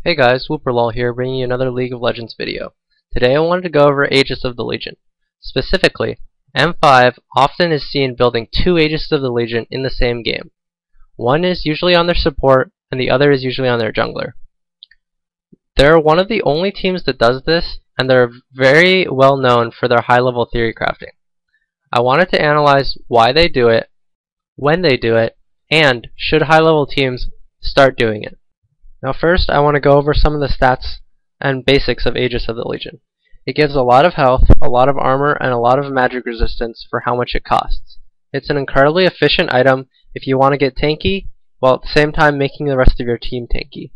Hey guys, Whooperlol here, bringing you another League of Legends video. Today I wanted to go over Aegis of the Legion. Specifically, M5 often is seen building two Aegis of the Legion in the same game. One is usually on their support, and the other is usually on their jungler. They're one of the only teams that does this, and they're very well known for their high-level theory crafting. I wanted to analyze why they do it, when they do it, and should high-level teams start doing it. Now first, I want to go over some of the stats and basics of Aegis of the Legion. It gives a lot of health, a lot of armor, and a lot of magic resistance for how much it costs. It's an incredibly efficient item if you want to get tanky, while at the same time making the rest of your team tanky.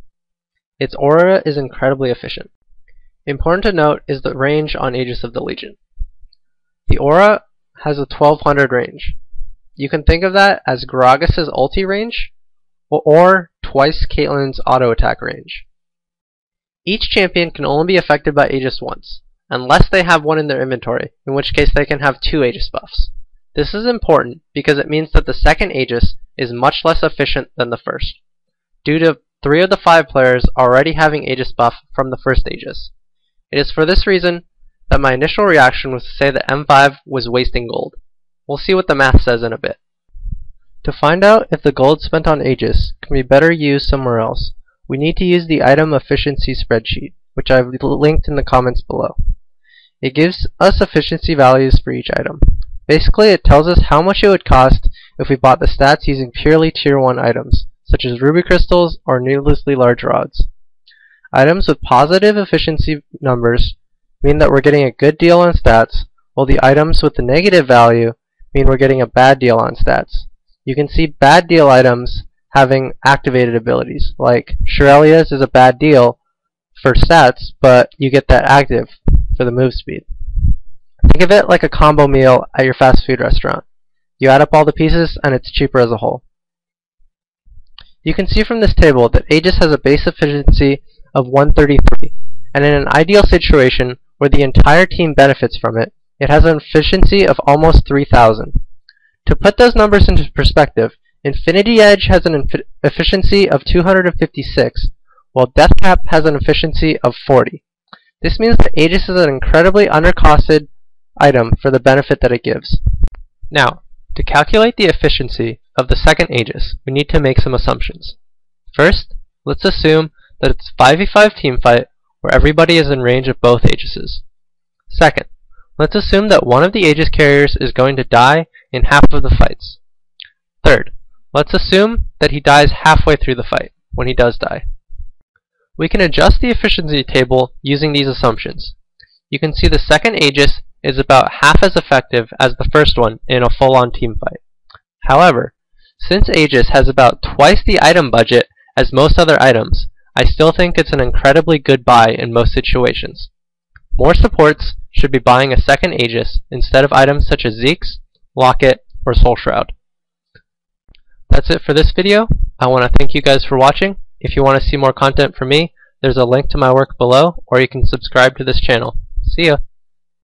Its aura is incredibly efficient. Important to note is the range on Aegis of the Legion. The aura has a 1200 range. You can think of that as Gragas's ulti range, or twice Caitlyn's auto attack range. Each champion can only be affected by Aegis once, unless they have one in their inventory, in which case they can have two Aegis buffs. This is important because it means that the second Aegis is much less efficient than the first, due to 3 of the 5 players already having Aegis buff from the first Aegis. It is for this reason that my initial reaction was to say that M5 was wasting gold. We'll see what the math says in a bit. To find out if the gold spent on Aegis can be better used somewhere else, we need to use the item efficiency spreadsheet, which I've linked in the comments below. It gives us efficiency values for each item. Basically, it tells us how much it would cost if we bought the stats using purely tier 1 items, such as ruby crystals or needlessly large rods. Items with positive efficiency numbers mean that we're getting a good deal on stats, while the items with the negative value mean we're getting a bad deal on stats. You can see bad deal items having activated abilities, like Shirelia's is a bad deal for stats, but you get that active for the move speed. Think of it like a combo meal at your fast food restaurant. You add up all the pieces and it's cheaper as a whole. You can see from this table that Aegis has a base efficiency of 133, and in an ideal situation where the entire team benefits from it, it has an efficiency of almost 3000. To put those numbers into perspective, Infinity Edge has an efficiency of 256, while Deathcap has an efficiency of 40. This means that Aegis is an incredibly undercosted item for the benefit that it gives. Now, to calculate the efficiency of the second Aegis, we need to make some assumptions. First, let's assume that it's a 5v5 teamfight where everybody is in range of both Aegises. Second, let's assume that one of the Aegis carriers is going to die in half of the fights. Third, let's assume that he dies halfway through the fight, when he does die. We can adjust the efficiency table using these assumptions. You can see the second Aegis is about half as effective as the first one in a full-on team fight. However, since Aegis has about twice the item budget as most other items, I still think it's an incredibly good buy in most situations. More supports should be buying a second Aegis instead of items such as Zeke's, Locket, or Soul Shroud. That's it for this video. I want to thank you guys for watching. If you want to see more content from me, there's a link to my work below, or you can subscribe to this channel. See ya!